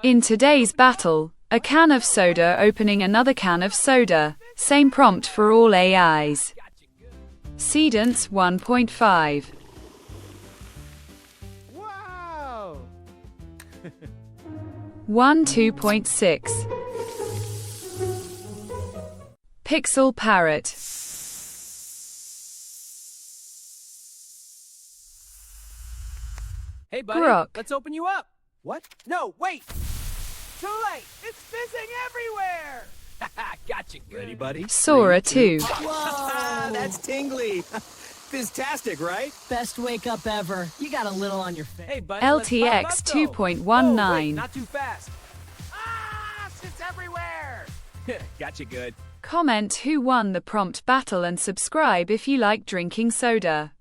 In today's battle, a can of soda opening another can of soda. Same prompt for all AIs. Seedance 1.5. Wow! 2.6. Pixel-parrot. Hey, buddy, Grok. let's open you up. What? No, wait! Too late! It's fizzing everywhere! Gotcha. Ready, buddy? Sora 2. Whoa! That's tingly. Fizztastic, right? Best wake up ever. You got a little on your face. Hey, buddy, let's pop LTX up, though. 2.19. Oh, wait, not too fast. It's everywhere! Gotcha good. Comment who won the prompt battle and subscribe if you like drinking soda.